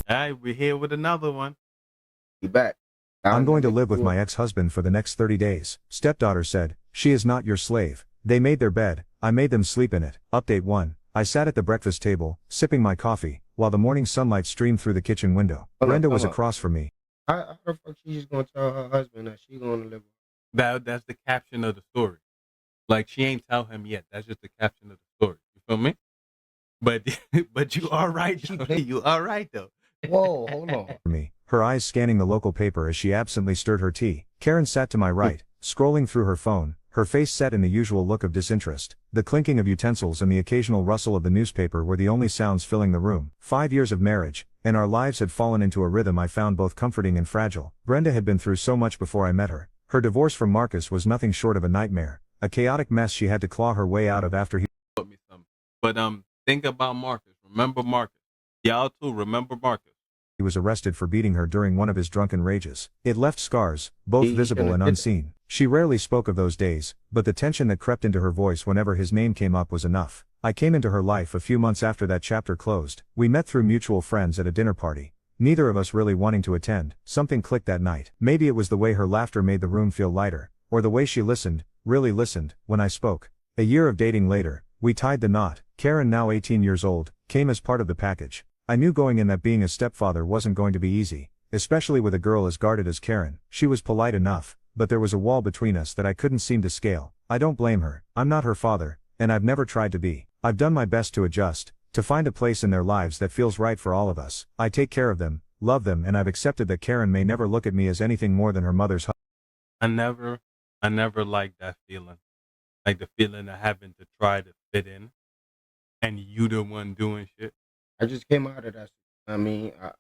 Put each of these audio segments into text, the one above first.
Alright, we're here with another one. You back. I'm Down going to to make live with sure. my ex-husband for the next 30 days. Stepdaughter said, she is not your slave. They made their bed, I made them sleep in it. Update 1. I sat at the breakfast table, sipping my coffee, while the morning sunlight streamed through the kitchen window. Hold up, Brenda was time out. across from me. How the fuck she just gonna tell her husband that she gonna live with? That's the caption of the story. Like she ain't tell him yet. That's just the caption of the story. You feel me? But but you are right. She Though. played- You are right though. Whoa, hold on. Me, her eyes scanning the local paper as she absently stirred her tea. Karen sat to my right, scrolling through her phone, her face set in the usual look of disinterest. The clinking of utensils and the occasional rustle of the newspaper were the only sounds filling the room. 5 years of marriage, and our lives had fallen into a rhythm I found both comforting and fragile. Brenda had been through so much before I met her. Her divorce from Marcus was nothing short of a nightmare, a chaotic mess she had to claw her way out of after he Taught me something. But think about Marcus. Remember Marcus. Y'all too. Remember Marcus. was arrested for beating her during one of his drunken rages. It left scars, both He visible shouldn't and have did unseen. She rarely spoke of those days, but the tension that crept into her voice whenever his name came up was enough. I came into her life a few months after that chapter closed. We met through mutual friends at a dinner party. Neither of us really wanting to attend. Something clicked that night. Maybe it was the way her laughter made the room feel lighter, or the way she listened, really listened, when I spoke. A year of dating later, we tied the knot. Karen, now 18 years old, came as part of the package. I knew going in that being a stepfather wasn't going to be easy, especially with a girl as guarded as Karen. She was polite enough, but there was a wall between us that I couldn't seem to scale. I don't blame her. I'm not her father, and I've never tried to be. I've done my best to adjust, to find a place in their lives that feels right for all of us. I take care of them, love them, and I've accepted that Karen may never look at me as anything more than her mother's husband. I never liked that feeling. Like the feeling of having to try to fit in, and you the one doing shit. I just came out of that. I mean, I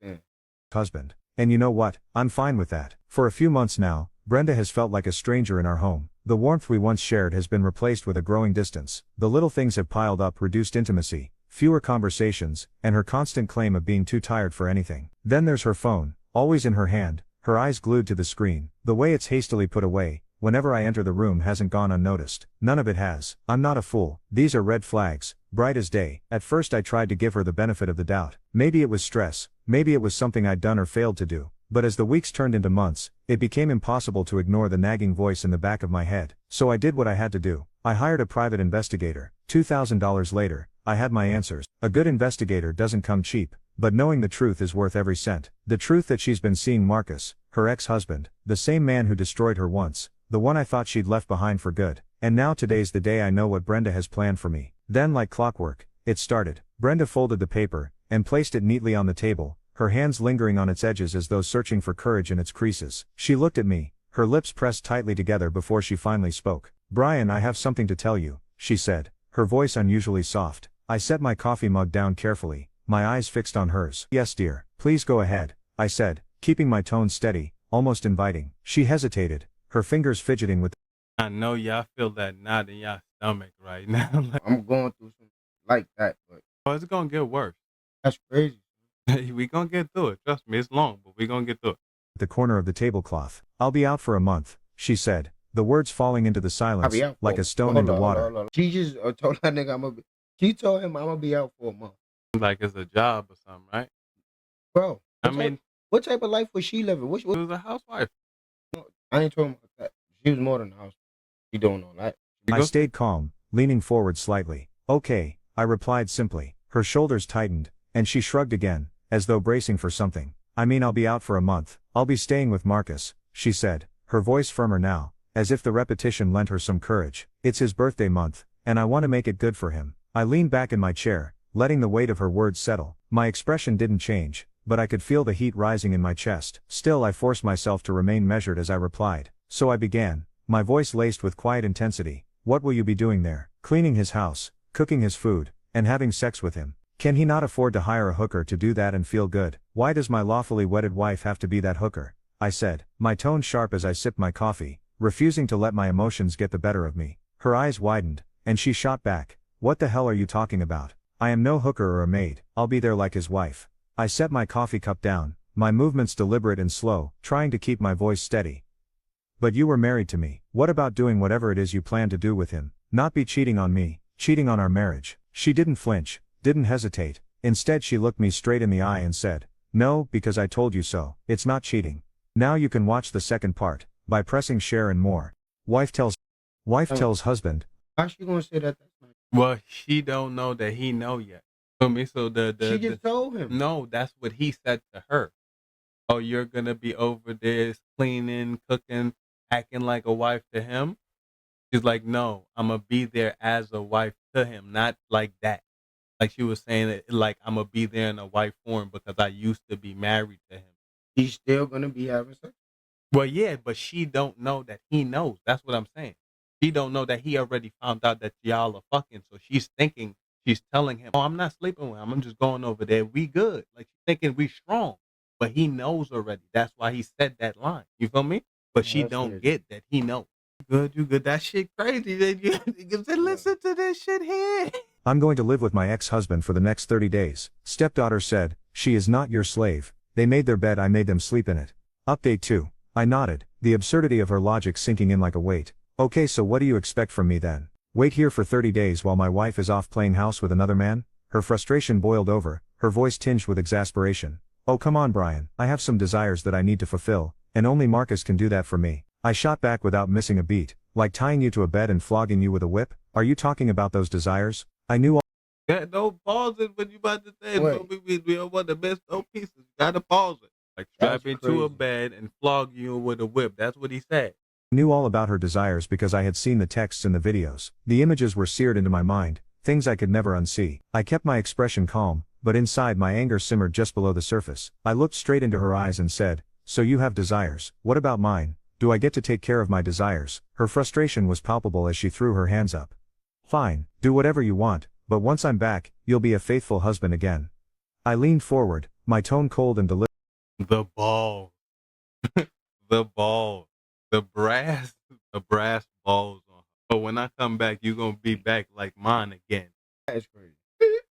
understand. And you know what? I'm fine with that. For a few months now, Brenda has felt like a stranger in our home. The warmth we once shared has been replaced with a growing distance. The little things have piled up, reduced intimacy, fewer conversations, and her constant claim of being too tired for anything. Then there's her phone, always in her hand, her eyes glued to the screen. The way it's hastily put away, whenever I enter the room, hasn't gone unnoticed. None of it has. I'm not a fool. These are red flags, bright as day. At first I tried to give her the benefit of the doubt. Maybe it was stress, maybe it was something I'd done or failed to do. But as the weeks turned into months, it became impossible to ignore the nagging voice in the back of my head. So I did what I had to do. I hired a private investigator. $2,000 later, I had my answers. A good investigator doesn't come cheap, but knowing the truth is worth every cent. The truth that she's been seeing Marcus, her ex-husband, the same man who destroyed her once, the one I thought she'd left behind for good. And now today's the day I know what Brenda has planned for me. Then, like clockwork, it started. Brenda folded the paper, and placed it neatly on the table, her hands lingering on its edges as though searching for courage in its creases. She looked at me, her lips pressed tightly together before she finally spoke. "Brian, I have something to tell you," she said, her voice unusually soft. I set my coffee mug down carefully, my eyes fixed on hers. "Yes, dear, please go ahead," I said, keeping my tone steady, almost inviting. She hesitated, her fingers fidgeting with. I know y'all feel that knot in y'all stomach right now. Like, I'm going through something like that, but oh, it's gonna get worse. that's crazy. We gonna get through it. Trust me, it's long, but we gonna get through it. The corner of the tablecloth. "I'll be out for a month," she said, the words falling into the I'll silence, be out like for a stone hold into on, water. hold on. She just told that nigga she told him I'm gonna be out for a month. Like it's a job or something, right? Bro, I mean, what type of life was she living? she was a housewife. I ain't talking about that. She was more than a house. She doing all that. I stayed calm, leaning forward slightly. "Okay," I replied simply. Her shoulders tightened, and she shrugged again, as though bracing for something. "I mean, I'll be out for a month. I'll be staying with Marcus," she said, her voice firmer now, as if the repetition lent her some courage. "It's his birthday month, and I want to make it good for him." I leaned back in my chair, letting the weight of her words settle. My expression didn't change, but I could feel the heat rising in my chest. Still, I forced myself to remain measured as I replied. "So I began," my voice laced with quiet intensity. "What will you be doing there? Cleaning his house, cooking his food, and having sex with him? Can he not afford to hire a hooker to do that and feel good? Why does my lawfully wedded wife have to be that hooker?" I said, my tone sharp as I sipped my coffee, refusing to let my emotions get the better of me. Her eyes widened, and she shot back, "What the hell are you talking about? I am no hooker or a maid. I'll be there like his wife." I set my coffee cup down, my movements deliberate and slow, trying to keep my voice steady. "But you were married to me. What about doing whatever it is you plan to do with him? Not be cheating on me, cheating on our marriage?" She didn't flinch, didn't hesitate. Instead, she looked me straight in the eye and said, No, because I told you so. It's not cheating. Now you can watch the second part by pressing share and more. Wife tells husband. How's she gonna say that? That's not. Well, she don't know that he know yet. Feel me? So She just told him. no, that's what he said to her. Oh, you're gonna be over there cleaning, cooking, acting like a wife to him. She's like, no, I'm gonna be there as a wife to him, not like that. Like she was saying it, like I'm gonna be there in a wife form because I used to be married to him. He's still gonna be having sex. Well, yeah, but she don't know that he knows. That's what I'm saying. She don't know that he already found out that y'all are fucking. So she's thinking, she's telling him, "Oh, I'm not sleeping with him. I'm just going over there. We good." Like she's thinking we strong, but he knows already. That's why he said that line. You feel me? But Yeah, she that's don't weird. get that he knows. Good, you good. That shit crazy. Then you said, listen to this shit here. I'm going to live with my ex-husband for the next 30 days. Stepdaughter said, she is not your slave. They made their bed, I made them sleep in it. Update 2. I nodded, the absurdity of her logic sinking in like a weight. Okay, so what do you expect from me then? Wait here for 30 days while my wife is off playing house with another man? Her frustration boiled over, her voice tinged with exasperation. Oh come on Brian, I have some desires that I need to fulfill, and only Marcus can do that for me. I shot back without missing a beat, like tying you to a bed and flogging you with a whip. Are you talking about those desires? I knew all. Yeah, don't pause it when you about to say it. Wait. So we don't want to miss no pieces. You gotta pause it. Like strap That's into a crazy. bed and flog you with a whip. That's what he said. Knew all about her desires because I had seen the texts and the videos. The images were seared into my mind, things I could never unsee. I kept my expression calm, but inside my anger simmered just below the surface. I looked straight into her eyes and said, so you have desires, what about mine? Do I get to take care of my desires? Her frustration was palpable as she threw her hands up. Fine, do whatever you want, but once I'm back, you'll be a faithful husband again. I leaned forward, my tone cold and deliberate. The ball, the ball, the brass balls on her. But when I come back, you gonna be back like mine again. That is crazy.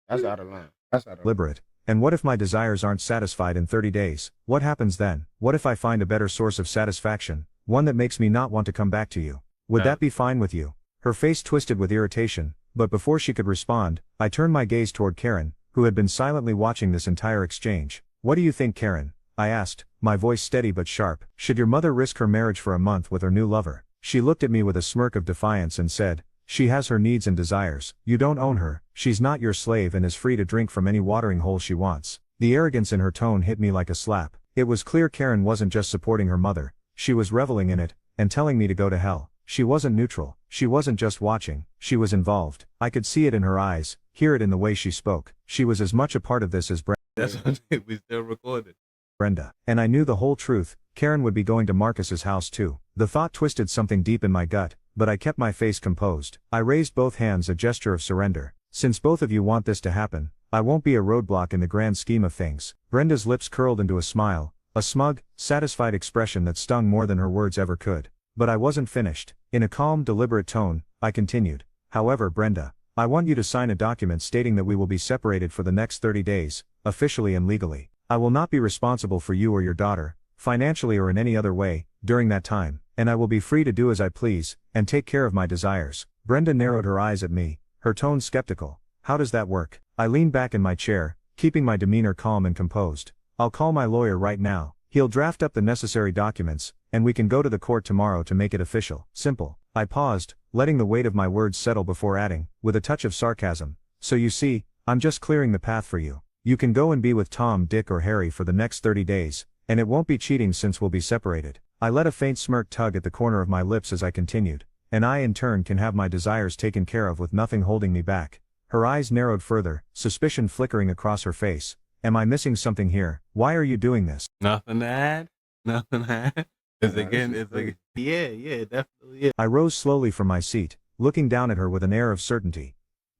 That's out of line. That's out of line. Deliberate. And what if my desires aren't satisfied in 30 days? What happens then? What if I find a better source of satisfaction, one that makes me not want to come back to you? Would that be fine with you? Her face twisted with irritation, but before she could respond, I turned my gaze toward Karen, who had been silently watching this entire exchange. What do you think, Karen? I asked, my voice steady but sharp. Should your mother risk her marriage for a month with her new lover? She looked at me with a smirk of defiance and said, she has her needs and desires. You don't own her. She's not your slave and is free to drink from any watering hole she wants. The arrogance in her tone hit me like a slap. It was clear Karen wasn't just supporting her mother. She was reveling in it, and telling me to go to hell. She wasn't neutral. She wasn't just watching. She was involved. I could see it in her eyes, hear it in the way she spoke. She was as much a part of this as That's what we still recorded. Brenda. And I knew the whole truth. Karen would be going to Marcus's house too. The thought twisted something deep in my gut, but I kept my face composed. I raised both hands, a gesture of surrender. Since both of you want this to happen, I won't be a roadblock in the grand scheme of things. Brenda's lips curled into a smile, a smug, satisfied expression that stung more than her words ever could. But I wasn't finished. In a calm, deliberate tone, I continued. However, Brenda, I want you to sign a document stating that we will be separated for the next 30 days, officially and legally. I will not be responsible for you or your daughter, financially or in any other way, during that time, and I will be free to do as I please, and take care of my desires. Brenda narrowed her eyes at me, her tone skeptical. How does that work? I leaned back in my chair, keeping my demeanor calm and composed. I'll call my lawyer right now. He'll draft up the necessary documents, and we can go to the court tomorrow to make it official. Simple. I paused, letting the weight of my words settle before adding, with a touch of sarcasm. So you see, I'm just clearing the path for you. You can go and be with Tom, Dick or Harry for the next 30 days, and it won't be cheating since we'll be separated. I let a faint smirk tug at the corner of my lips as I continued, and I in turn can have my desires taken care of with nothing holding me back. Her eyes narrowed further, suspicion flickering across her face. Am I missing something here? Why are you doing this? Nothing to add. Nothing to add. It's Yeah, again. this is It's crazy. like yeah, definitely. Yeah. I rose slowly from my seat, looking down at her with an air of certainty.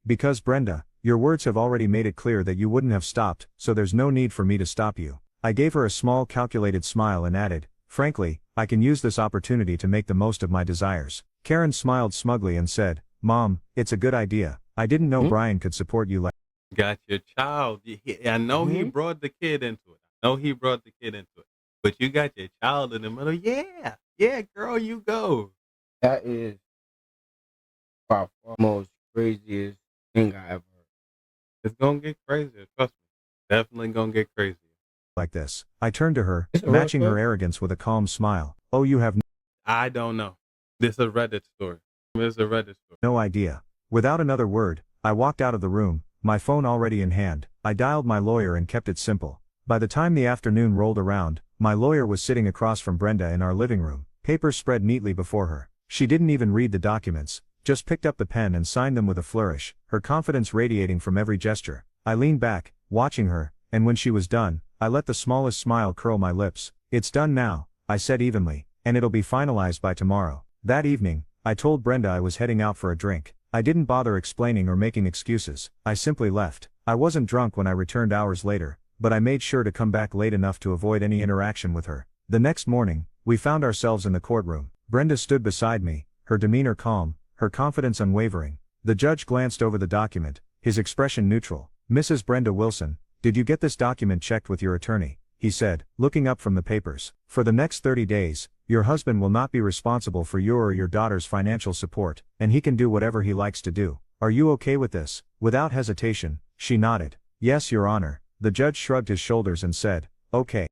Because Brenda, your words have already made it clear that you wouldn't have stopped, so there's no need for me to stop you. I gave her a small calculated smile and added, frankly, I can use this opportunity to make the most of my desires. Karen smiled smugly and said, Mom, it's a good idea. I didn't know Brian could support you like. Got your child. I know he brought the kid into it. I know he brought the kid into it. But you got your child in the middle. Yeah, girl, you go. That is by far the most craziest thing I ever heard. It's gonna get crazier. Trust me. Definitely gonna get crazier. like this. I turned to her, It's a real matching her story? arrogance with a calm smile. Oh, you have I don't know. This is a Reddit story. This is a Reddit story. no idea. Without another word, I walked out of the room, my phone already in hand. I dialed my lawyer and kept it simple. By the time the afternoon rolled around, my lawyer was sitting across from Brenda in our living room, papers spread neatly before her. She didn't even read the documents, just picked up the pen and signed them with a flourish, her confidence radiating from every gesture. I leaned back, watching her, and when she was done, I let the smallest smile curl my lips. It's done now, I said evenly, and it'll be finalized by tomorrow. That evening, I told Brenda I was heading out for a drink. I didn't bother explaining or making excuses, I simply left. I wasn't drunk when I returned hours later, but I made sure to come back late enough to avoid any interaction with her. The next morning, we found ourselves in the courtroom. Brenda stood beside me, her demeanor calm, her confidence unwavering. The judge glanced over the document, his expression neutral. Mrs. Brenda Wilson, did you get this document checked with your attorney? He said, looking up from the papers. For the next 30 days, your husband will not be responsible for your or your daughter's financial support, and he can do whatever he likes to do. Are you okay with this? Without hesitation, she nodded. Yes, Your Honor. The judge shrugged his shoulders and said, okay.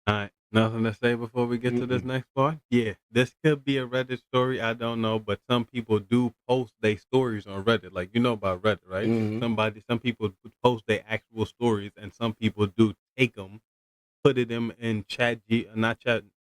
Alright, nothing to say before we get to this next part? Yeah, this could be a Reddit story, I don't know, but some people do post their stories on Reddit. Like, you know about Reddit, right? Some people post their actual stories, and some people do take them, put it in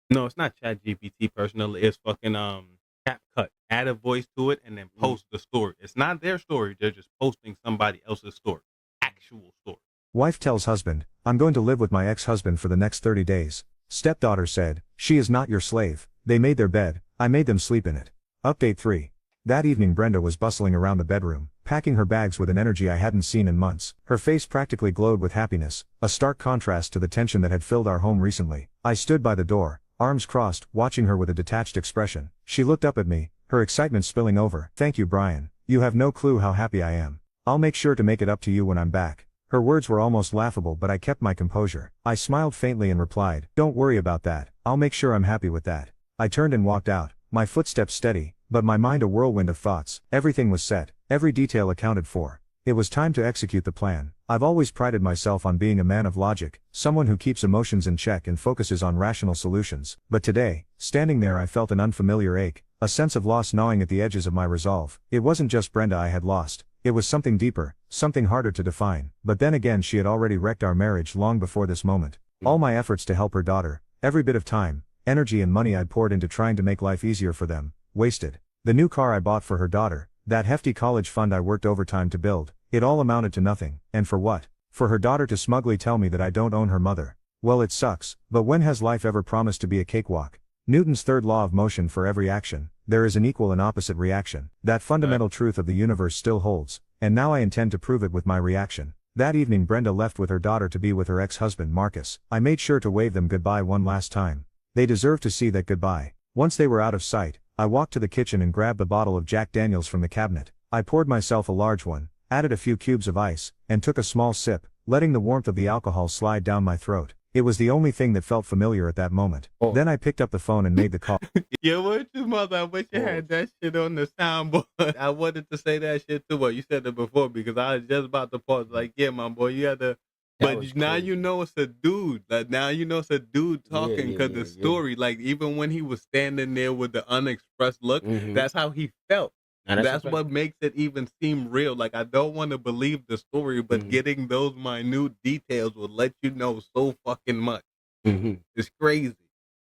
no, it's not Chat GPT personally, it's fucking CapCut. Add a voice to it and then post the story. It's not their story, they're just posting somebody else's story. Actual story. Wife tells husband, I'm going to live with my ex-husband for the next 30 days. Stepdaughter said, she is not your slave. They made their bed, I made them sleep in it. Update 3. That evening Brenda was bustling around the bedroom, packing her bags with an energy I hadn't seen in months. Her face practically glowed with happiness, a stark contrast to the tension that had filled our home recently. I stood by the door, arms crossed, watching her with a detached expression. She looked up at me, her excitement spilling over. Thank you, Brian. You have no clue how happy I am. I'll make sure to make it up to you when I'm back. Her words were almost laughable, but I kept my composure. I smiled faintly and replied, don't worry about that. I'll make sure I'm happy with that. I turned and walked out, my footsteps steady, but my mind a whirlwind of thoughts. Everything was set, every detail accounted for. It was time to execute the plan. I've always prided myself on being a man of logic, someone who keeps emotions in check and focuses on rational solutions. But today, standing there, I felt an unfamiliar ache, a sense of loss gnawing at the edges of my resolve. It wasn't just Brenda I had lost. It was something deeper, something harder to define. But then again, she had already wrecked our marriage long before this moment. All my efforts to help her daughter, every bit of time, energy and money I'd poured into trying to make life easier for them, wasted. The new car I bought for her daughter, that hefty college fund I worked overtime to build, it all amounted to nothing. And for what? For her daughter to smugly tell me that I don't own her mother. Well, it sucks, but when has life ever promised to be a cakewalk? Newton's third law of motion: for every action, there is an equal and opposite reaction. That fundamental truth of the universe still holds, and now I intend to prove it with my reaction. That evening Brenda left with her daughter to be with her ex-husband Marcus. I made sure to wave them goodbye one last time. They deserved to see that goodbye. Once they were out of sight, I walked to the kitchen and grabbed a bottle of Jack Daniels from the cabinet. I poured myself a large one, added a few cubes of ice, and took a small sip, letting the warmth of the alcohol slide down my throat. It was the only thing that felt familiar at that moment. Then I picked up the phone and made the call. Yeah, what your mother? I wish you had that shit on the soundboard. I wanted to say that shit too, but you said it before because I was just about to pause. Like, yeah, my boy, you had to. But now you know it's a dude. Like now you know it's a dude talking because the story, like even when he was standing there with the unexpressed look, that's how he felt. That's what makes it even seem real. Like I don't want to believe the story, but getting those minute details will let you know so fucking much. It's crazy.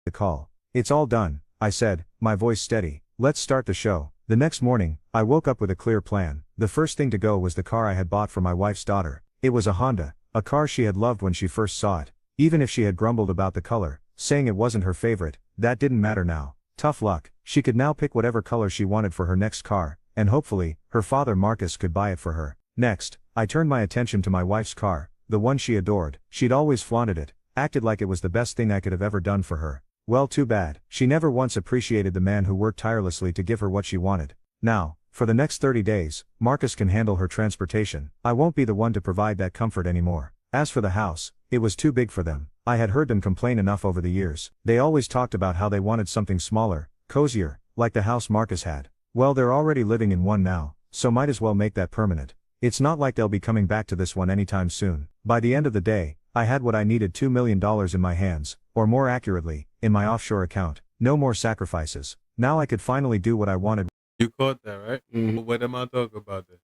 The call. It's all done, I said, my voice steady. Let's start the show. The next morning, I woke up with a clear plan. The first thing to go was the car I had bought for my wife's daughter. It was a Honda, a car she had loved when she first saw it. Even if she had grumbled about the color, saying it wasn't her favorite, that didn't matter now. Tough luck, she could now pick whatever color she wanted for her next car, and hopefully, her father Marcus could buy it for her. Next, I turned my attention to my wife's car, the one she adored. She'd always flaunted it, acted like it was the best thing I could have ever done for her. Well, too bad. She never once appreciated the man who worked tirelessly to give her what she wanted. Now, for the next 30 days, Marcus can handle her transportation. I won't be the one to provide that comfort anymore. As for the house, it was too big for them. I had heard them complain enough over the years. They always talked about how they wanted something smaller, cozier, like the house Marcus had. Well, they're already living in one now, so might as well make that permanent. It's not like they'll be coming back to this one anytime soon. By the end of the day, I had what I needed, $2 million in my hands, or more accurately, in my offshore account. No more sacrifices. Now I could finally do what I wanted. You caught that, right? Mm-hmm. But what am I talking about this?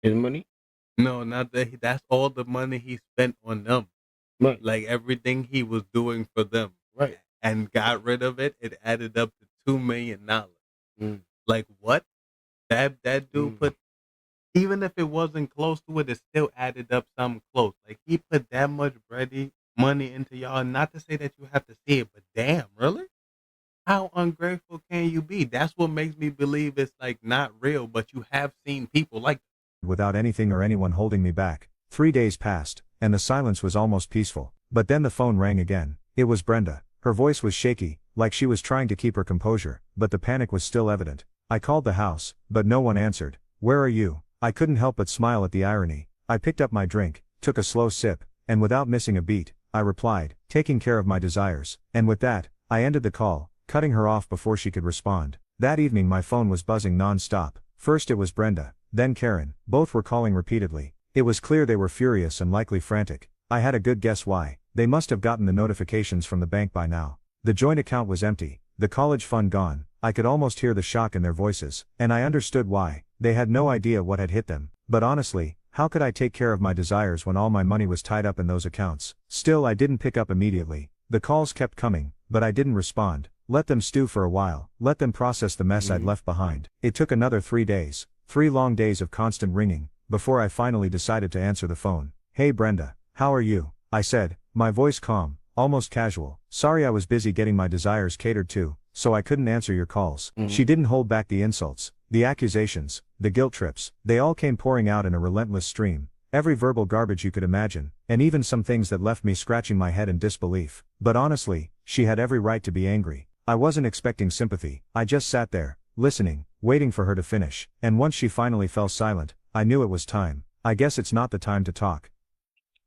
His money? No, not that. That's all the money he spent on them. Right. Like everything he was doing for them. Right. And got rid of it. It added up to $2 million. Mm. Like what? That dude put, even if it wasn't close to it, it still added up something close. Like he put that much money into y'all. Not to say that you have to see it, but damn, really? How ungrateful can you be? That's what makes me believe it's like not real, but you have seen people like Without anything or anyone holding me back. 3 days passed, and the silence was almost peaceful. But then the phone rang again. It was Brenda. Her voice was shaky, like she was trying to keep her composure, but the panic was still evident. I called the house, but no one answered. Where are you? I couldn't help but smile at the irony. I picked up my drink, took a slow sip, and without missing a beat, I replied, taking care of my desires. And with that, I ended the call, cutting her off before she could respond. That evening my phone was buzzing non-stop. First it was Brenda, then Karen. Both were calling repeatedly. It was clear they were furious and likely frantic. I had a good guess why. They must have gotten the notifications from the bank by now. The joint account was empty, the college fund gone. I could almost hear the shock in their voices, and I understood why. They had no idea what had hit them. But honestly, how could I take care of my desires when all my money was tied up in those accounts? Still, I didn't pick up immediately. The calls kept coming, but I didn't respond. Let them stew for a while, let them process the mess I'd left behind. It took another 3 days, 3 long days of constant ringing, before I finally decided to answer the phone. Hey Brenda, how are you? I said, my voice calm, almost casual. Sorry I was busy getting my desires catered to, so I couldn't answer your calls. She didn't hold back the insults, the accusations, the guilt trips. They all came pouring out in a relentless stream. Every verbal garbage you could imagine, and even some things that left me scratching my head in disbelief. But honestly, she had every right to be angry. I wasn't expecting sympathy. I just sat there, listening, waiting for her to finish. And once she finally fell silent, I knew it was time. I guess it's not the time to talk.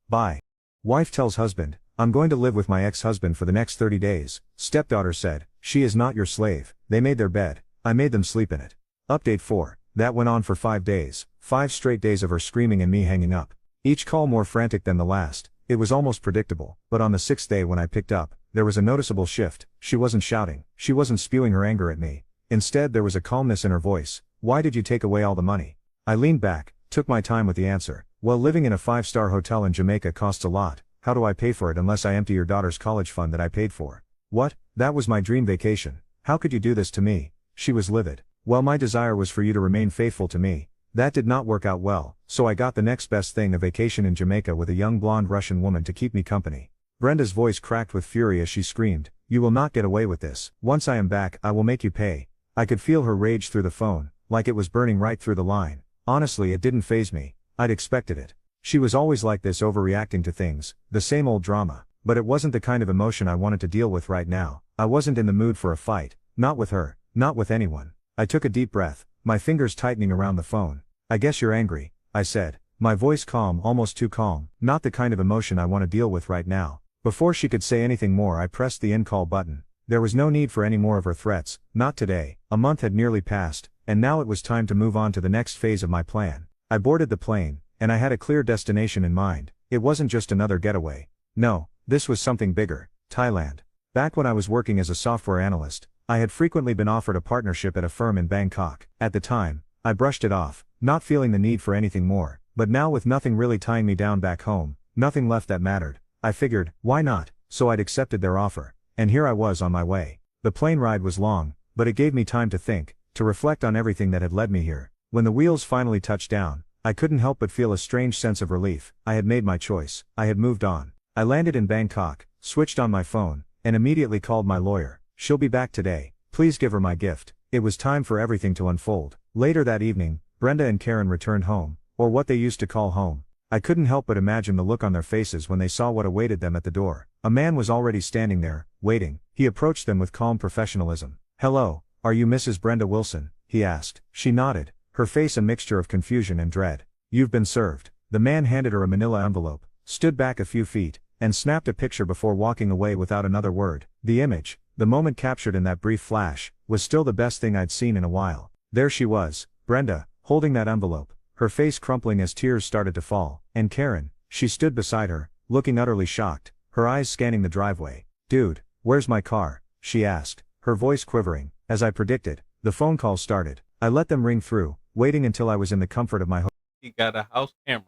Bye. Wife tells husband, I'm going to live with my ex-husband for the next 30 days. Stepdaughter said, she is not your slave. They made their bed. I made them sleep in it. Update 4. That went on for 5 days. 5 straight days of her screaming and me hanging up. Each call more frantic than the last. It was almost predictable. But on the 6th day when I picked up, there was a noticeable shift. She wasn't shouting. She wasn't spewing her anger at me. Instead there was a calmness in her voice. Why did you take away all the money? I leaned back, took my time with the answer. Well, living in a 5-star hotel in Jamaica costs a lot. How do I pay for it unless I empty your daughter's college fund that I paid for? What? That was my dream vacation. How could you do this to me? She was livid. Well, my desire was for you to remain faithful to me. That did not work out well, so I got the next best thing, a vacation in Jamaica with a young blonde Russian woman to keep me company. Brenda's voice cracked with fury as she screamed, you will not get away with this. Once I am back, I will make you pay. I could feel her rage through the phone, like it was burning right through the line. Honestly, it didn't faze me. I'd expected it. She was always like this, overreacting to things, the same old drama. But it wasn't the kind of emotion I wanted to deal with right now. I wasn't in the mood for a fight. Not with her, not with anyone. I took a deep breath, my fingers tightening around the phone. I guess you're angry, I said, my voice calm, almost too calm. Not the kind of emotion I want to deal with right now. Before she could say anything more, I pressed the end call button. There was no need for any more of her threats, not today. A month had nearly passed, and now it was time to move on to the next phase of my plan. I boarded the plane, and I had a clear destination in mind. It wasn't just another getaway. No, this was something bigger. Thailand. Back when I was working as a software analyst, I had frequently been offered a partnership at a firm in Bangkok. At the time, I brushed it off, not feeling the need for anything more. But now, with nothing really tying me down back home, nothing left that mattered, I figured, why not? So I'd accepted their offer. And here I was on my way. The plane ride was long, but it gave me time to think, to reflect on everything that had led me here. When the wheels finally touched down, I couldn't help but feel a strange sense of relief. I had made my choice. I had moved on. I landed in Bangkok, switched on my phone, and immediately called my lawyer. She'll be back today. Please give her my gift. It was time for everything to unfold. Later that evening, Brenda and Karen returned home, or what they used to call home. I couldn't help but imagine the look on their faces when they saw what awaited them at the door. A man was already standing there, waiting. He approached them with calm professionalism. Hello, are you Mrs. Brenda Wilson? He asked. She nodded, her face a mixture of confusion and dread. You've been served. The man handed her a manila envelope, stood back a few feet, and snapped a picture before walking away without another word. The image, the moment captured in that brief flash, was still the best thing I'd seen in a while. There she was, Brenda, holding that envelope, her face crumpling as tears started to fall, and Karen, she stood beside her, looking utterly shocked, her eyes scanning the driveway. Dude, where's my car? She asked, her voice quivering. As I predicted, the phone call started. I let them ring through, waiting until I was in the comfort of my home. He got a house camera.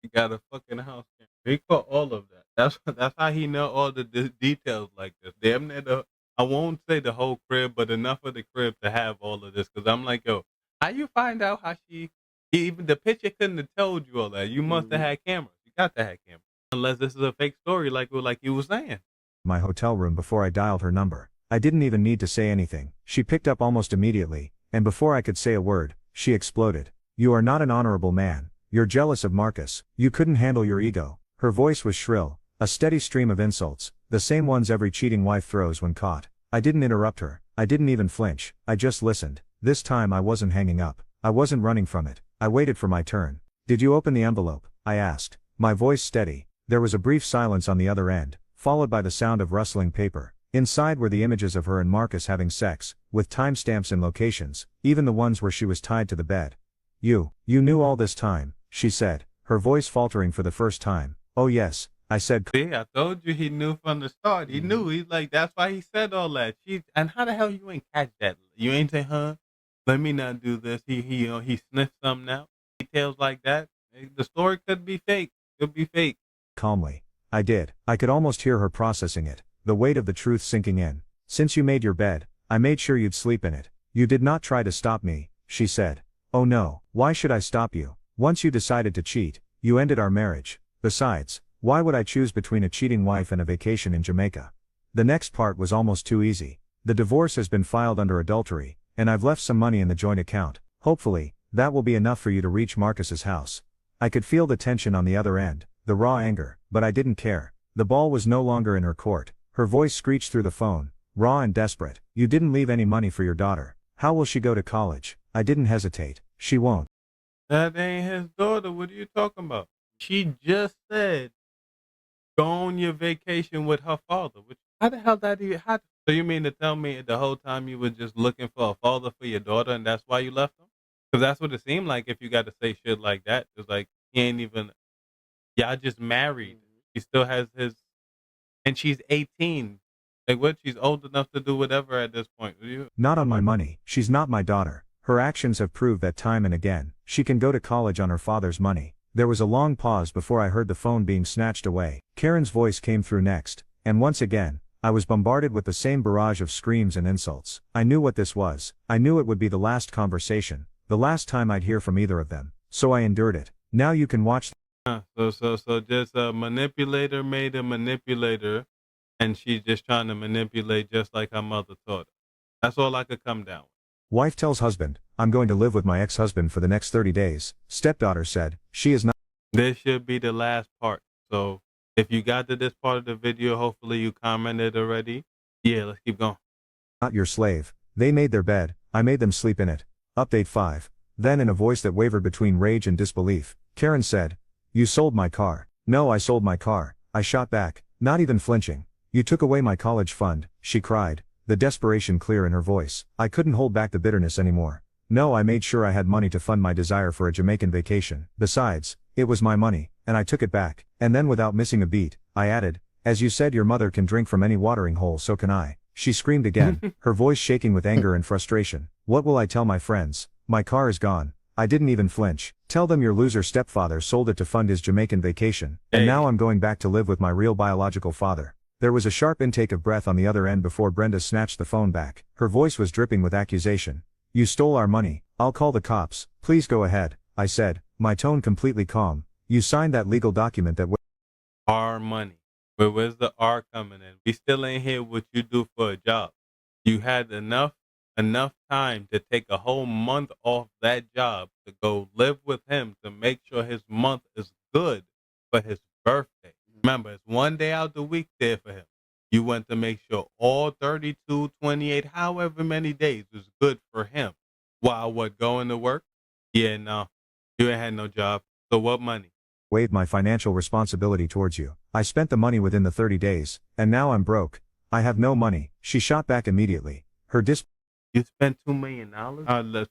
He got a fucking house camera. He caught all of that. That's how he know all the details like this. Damn near I won't say the whole crib, but enough of the crib to have all of this. Cause I'm like, yo, how you find out how even the picture couldn't have told you all that. You must have had cameras. You got to have cameras. Unless this is a fake story like you was saying. My hotel room before I dialed her number. I didn't even need to say anything. She picked up almost immediately, and before I could say a word, she exploded. You are not an honorable man. You're jealous of Marcus. You couldn't handle your ego. Her voice was shrill, a steady stream of insults, the same ones every cheating wife throws when caught. I didn't interrupt her. I didn't even flinch. I just listened. This time I wasn't hanging up. I wasn't running from it. I waited for my turn. Did you open the envelope? I asked, my voice steady. There was a brief silence on the other end, followed by the sound of rustling paper. Inside were the images of her and Marcus having sex, with timestamps and locations, even the ones where she was tied to the bed. You knew all this time, she said, her voice faltering for the first time. Oh yes, I said. See, I told you he knew from the start. He knew. He's like, that's why he said all that. And how the hell you ain't catch that? You ain't say, huh? Let me not do this. He sniffed something out. Details like that. The story could be fake. Could be fake. Calmly. I did. I could almost hear her processing it, the weight of the truth sinking in. Since you made your bed, I made sure you'd sleep in it. You did not try to stop me, she said. Oh no, why should I stop you? Once you decided to cheat, you ended our marriage. Besides, why would I choose between a cheating wife and a vacation in Jamaica? The next part was almost too easy. The divorce has been filed under adultery, and I've left some money in the joint account. Hopefully, that will be enough for you to reach Marcus's house. I could feel the tension on the other end, the raw anger, but I didn't care. The ball was no longer in her court. Her voice screeched through the phone, raw and desperate. You didn't leave any money for your daughter. How will she go to college? I didn't hesitate. She won't. That ain't his daughter. What are you talking about? She just said, go on your vacation with her father. How the hell that even happen? So you mean to tell me the whole time you were just looking for a father for your daughter and that's why you left him? Because that's what it seemed like if you got to say shit like that. It's like, he ain't even, y'all just married. He still has his, and she's 18. Like what? She's old enough to do whatever at this point. Not on my money. She's not my daughter. Her actions have proved that time and again. She can go to college on her father's money. There was a long pause before I heard the phone being snatched away. Karen's voice came through next, and once again, I was bombarded with the same barrage of screams and insults. I knew what this was. I knew it would be the last conversation, the last time I'd hear from either of them. So I endured it. Now you can watch. So just a manipulator made a manipulator, and she's just trying to manipulate just like her mother taught her. That's all I could come down with. Wife tells husband, I'm going to live with my ex-husband for the next 30 days. Stepdaughter said, she is not. This should be the last part. So if you got to this part of the video, hopefully you commented already. Yeah, let's keep going. Not your slave. They made their bed. I made them sleep in it. Update 5. Then in a voice that wavered between rage and disbelief, Karen said, you sold my car. No, I sold my car. I shot back, not even flinching. You took away my college fund, she cried, the desperation clear in her voice. I couldn't hold back the bitterness anymore. No, I made sure I had money to fund my desire for a Jamaican vacation. Besides, it was my money, and I took it back. And then without missing a beat, I added, as you said your mother can drink from any watering hole, so can I. She screamed again, her voice shaking with anger and frustration. What will I tell my friends? My car is gone. I didn't even flinch. Tell them your loser stepfather sold it to fund his Jamaican vacation, and now I'm going back to live with my real biological father. There was a sharp intake of breath on the other end before Brenda snatched the phone back. Her voice was dripping with accusation. You stole our money. I'll call the cops. Please go ahead, I said, my tone completely calm. You signed that legal document that our money. But where's the R coming in? We still ain't hear what you do for a job. You had enough time to take a whole month off that job to go live with him to make sure his month is good for his birthday. Remember, it's one day out the week there for him. You went to make sure all 32, 28, however many days was good for him. While what, going to work? Yeah, no, you ain't had no job. So what money? Waived my financial responsibility towards you. I spent the money within the 30 days, and now I'm broke. I have no money. She shot back immediately. Her You spent $2 million?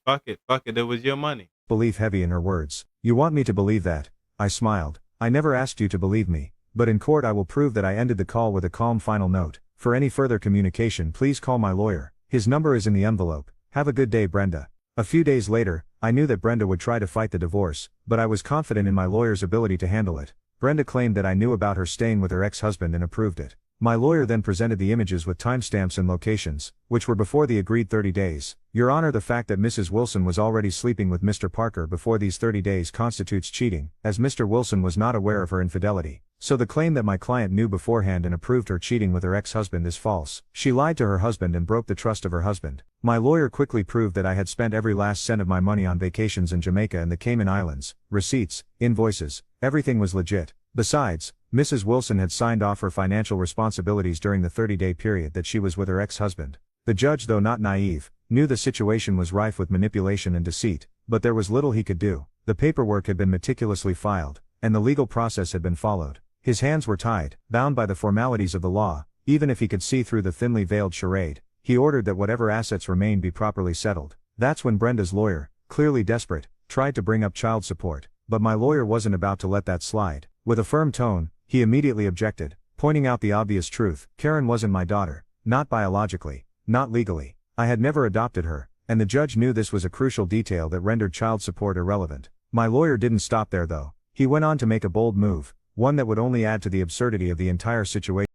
Fuck it. It was your money. Belief heavy in her words. You want me to believe that? I smiled. I never asked you to believe me. but in court I will prove that I ended the call with a calm final note. For any further communication, please call my lawyer. His number is in the envelope. Have a good day, Brenda. A few days later, I knew that Brenda would try to fight the divorce, but I was confident in my lawyer's ability to handle it. Brenda claimed that I knew about her staying with her ex-husband and approved it. My lawyer then presented the images with timestamps and locations, which were before the agreed 30 days. Your Honor, the fact that Mrs. Wilson was already sleeping with Mr. Parker before these 30 days constitutes cheating, as Mr. Wilson was not aware of her infidelity. So the claim that my client knew beforehand and approved her cheating with her ex-husband is false. She lied to her husband and broke the trust of her husband. My lawyer quickly proved that I had spent every last cent of my money on vacations in Jamaica and the Cayman Islands. Receipts, invoices, everything was legit. Besides, Mrs. Wilson had signed off her financial responsibilities during the 30-day period that she was with her ex-husband. The judge, though not naive, knew the situation was rife with manipulation and deceit, but there was little he could do. The paperwork had been meticulously filed, and the legal process had been followed. His hands were tied, bound by the formalities of the law. Even if he could see through the thinly veiled charade, he ordered that whatever assets remained be properly settled. That's when Brenda's lawyer, clearly desperate, tried to bring up child support, but my lawyer wasn't about to let that slide. With a firm tone, he immediately objected, pointing out the obvious truth. Karen wasn't my daughter, not biologically, not legally. I had never adopted her, and the judge knew this was a crucial detail that rendered child support irrelevant. My lawyer didn't stop there though. He went on to make a bold move, one that would only add to the absurdity of the entire situation.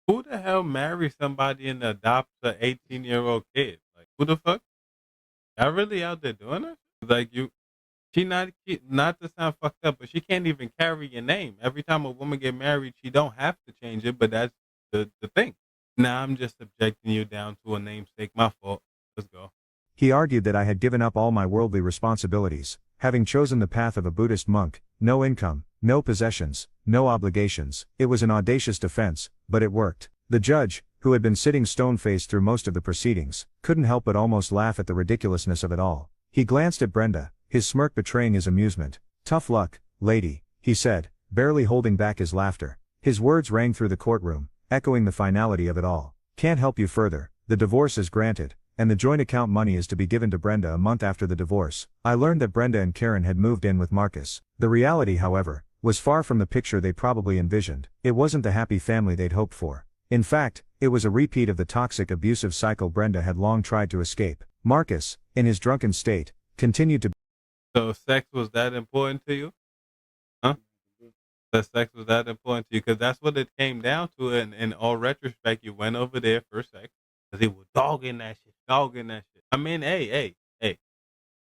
Who the hell marries somebody and adopts an 18-year-old kid? Like, who the fuck? Y'all really out there doing it? Like, not to sound fucked up, but she can't even carry your name. Every time a woman get married, she don't have to change it, but that's the thing. Now I'm just subjecting you down to a namesake. My fault. Let's go. He argued that I had given up all my worldly responsibilities, having chosen the path of a Buddhist monk, no income, no possessions, no obligations. It was an audacious defense, but it worked. The judge, who had been sitting stone-faced through most of the proceedings, couldn't help but almost laugh at the ridiculousness of it all. He glanced at Brenda, his smirk betraying his amusement. "Tough luck, lady," he said, barely holding back his laughter. His words rang through the courtroom, echoing the finality of it all. "Can't help you further. The divorce is granted, and the joint account money is to be given to Brenda a month after the divorce." I learned that Brenda and Karen had moved in with Marcus. The reality, however, was far from the picture they probably envisioned. It wasn't the happy family they'd hoped for. In fact, it was a repeat of the toxic, abusive cycle Brenda had long tried to escape. Marcus, in his drunken state, continued to. So sex was that important to you? Huh? That sex was that important to you? Because that's what it came down to. And in all retrospect, you went over there for sex because he was dogging that shit. I mean, hey,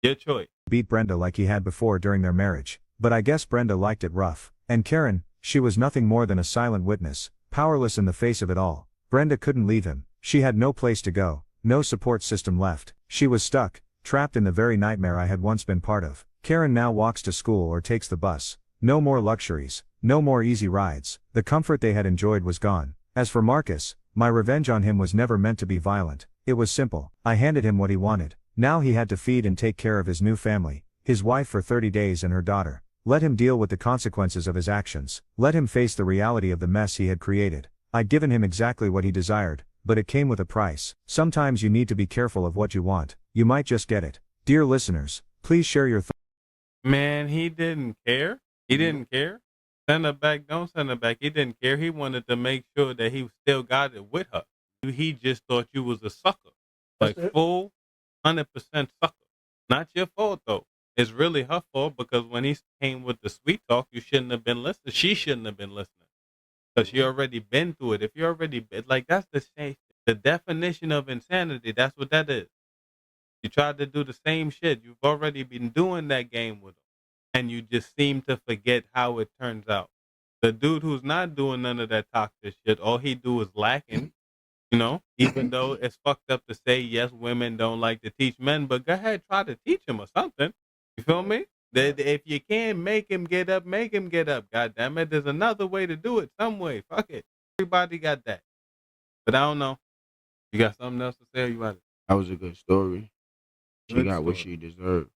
your choice. Beat Brenda like he had before during their marriage. But I guess Brenda liked it rough. And Karen, she was nothing more than a silent witness, powerless in the face of it all. Brenda couldn't leave him. She had no place to go, no support system left. She was stuck, trapped in the very nightmare I had once been part of. Karen now walks to school or takes the bus. No more luxuries, no more easy rides. The comfort they had enjoyed was gone. As for Marcus, my revenge on him was never meant to be violent. It was simple. I handed him what he wanted. Now he had to feed and take care of his new family, his wife for 30 days and her daughter. Let him deal with the consequences of his actions. Let him face the reality of the mess he had created. I'd given him exactly what he desired, but it came with a price. Sometimes you need to be careful of what you want. You might just get it. Dear listeners, please share your thoughts. Man, he didn't care. He didn't care. Send her back, don't send her back. He didn't care. He wanted to make sure that he still got it with her. He just thought you was a sucker. Like full 100% sucker. Not your fault though. It's really her fault because when he came with the sweet talk, you shouldn't have been listening. She shouldn't have been listening. Because she already been through it. If you already been, like that's the definition of insanity. That's what that is. You tried to do the same shit. You've already been doing that game with them. And you just seem to forget how it turns out. The dude who's not doing none of that toxic shit, all he do is lacking, even though it's fucked up to say, yes, women don't like to teach men, but go ahead, try to teach him or something. You feel me? That if you can make him get up, make him get up. God damn it. There's another way to do it. Some way. Fuck it. Everybody got that. But I don't know. You got something else to say or you got it? That was a good story. She got what she deserved.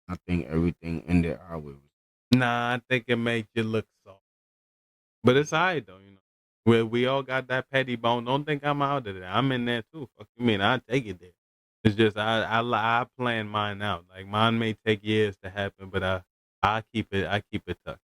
I think everything ended our way. Nah, I think it made you look soft. But it's alright though, we all got that petty bone. Don't think I'm out of there. I'm in there too. Fuck you mean? I take it there. It's just I plan mine out. Like mine may take years to happen, but I keep it tucked.